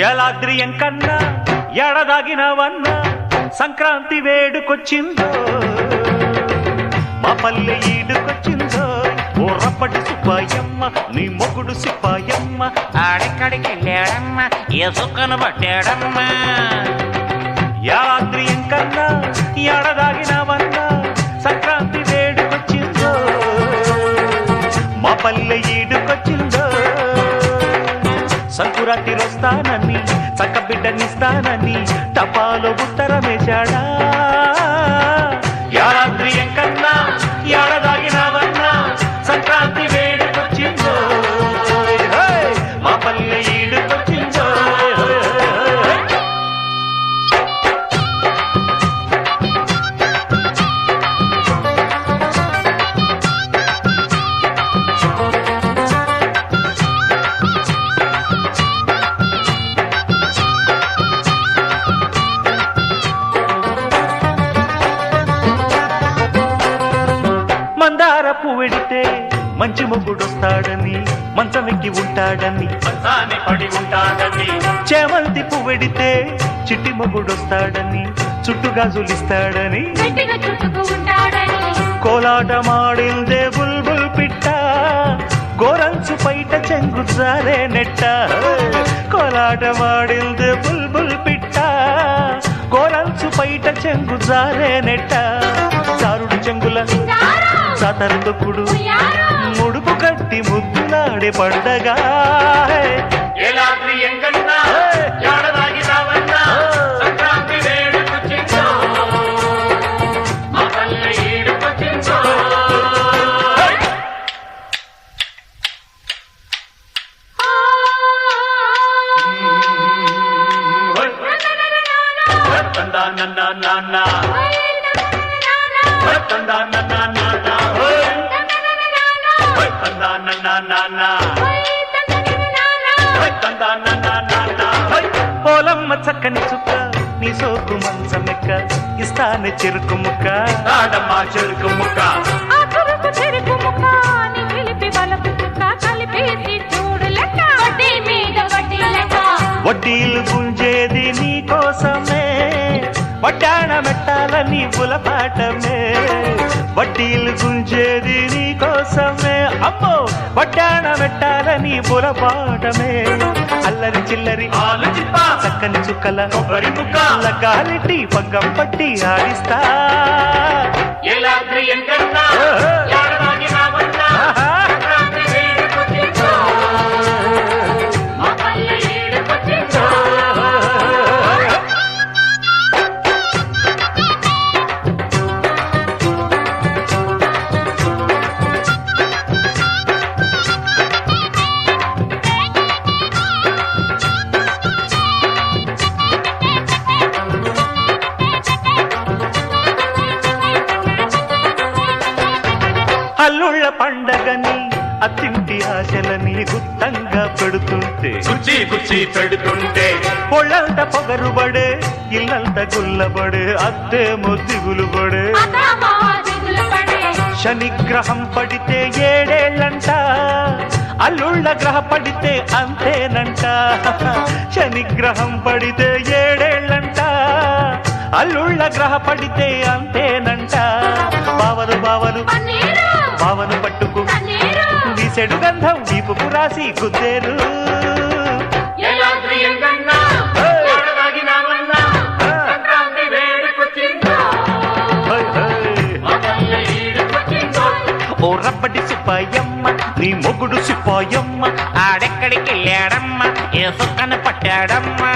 ఏలాద్రి ఎంకన్నా ఎడదాగినవన్న సంక్రాంతి వేడుకొచ్చిందో మా పల్లె ఈడుకొచ్చిందో ఓ రప్పటి సుబ్బాయమ్మ నీ మొగుడు సిప్పాయమ్మ ఆడెక్కడికి వెళ్ళాడమ్మ ఏసుకను పట్టాడమ్మ ఏలాద్రి ఎంకన్నా ఎడదాగినవన్న సంక్రాంతి వేడుకొచ్చిందో మా పల్లె ఈడుకొచ్చిందో సంకురాటి రొస్తానని చక్క బిడ్డనిస్తానని టపాలో ఉత్తరమేశాడా యారాద్రి ఎంకన్నా ఏడదాగినవన్నా సంక్రాంతి వేడుకొచ్చిందో మా పల్లె ఈడుకొచ్చిందో మందార పువ్వెడితే మంచి మొగుడొస్తాడని మంచమెక్కి ఉంటాడని మంచాన్ని పడి ఉంటాడని చేమంతి పువ్వెడితే చిట్టి మొగుడొస్తాడని చుట్టుగాజులిస్తాడని కోలాటమాడిందే బుల్బుల్ పిట్ట గోరంచు పైట చెంగుజారే నెట్ట కోలాటమాడిందే బుల్బుల్ పిట్ట గోరంచు పైట చెంగుజారే నెట్ట చారుడు చెంగుల సాతరు తొక్కుడు ముడుపు కట్టి ముద్దులాడే పండగా పోలమ్మ చక్కని చుక్క నీ సోకు మంచమెక్క ఇస్తానే చెరుకు ముక్క ఆడమ్మా చెరుకు ముక్క వడ్డీలు గుంజేది నీ కోసమే వడ్డాణ మెట్టాలని బులపాటమే వడ్డీలు గుంజేది నీ కోసమే అమ్మో వడ్డాణ మెట్టాలని బులపాటమే అల్లరి చిల్లరి చక్కని చుక్కల గాలిటి పగ్గం పట్టి ఆడిస్తా అల్లుళ్ళ పండగని అత్తింటి ఆశలని గుత్తంగా పెడుతుంటే గుచ్చి పెడుతుంటే పొళ్ళంత పొగరుబడే ఇల్లంత గుల్లబడే అత్తే మొద్దిగులుబడే శనిగ్రహం పడితే ఏడేళ్ళంట అల్లుళ్ళ గ్రహ పడితే అంతేనంట శనిగ్రహం పడితే ఏడేళ్ళంట అల్లుళ్ళ గ్రహ పడితే అంతేనంట బావలు బావను పట్టుకు వీసెడు గంధం వీపుకు రాసి గుద్దేరు ఓ రప్పటి సుబ్బాయమ్మ నీ మొగుడు సిప్పాయమ్మ ఆడెక్కడికి వెళ్ళాడమ్మ ఏసుకను పట్టాడమ్మా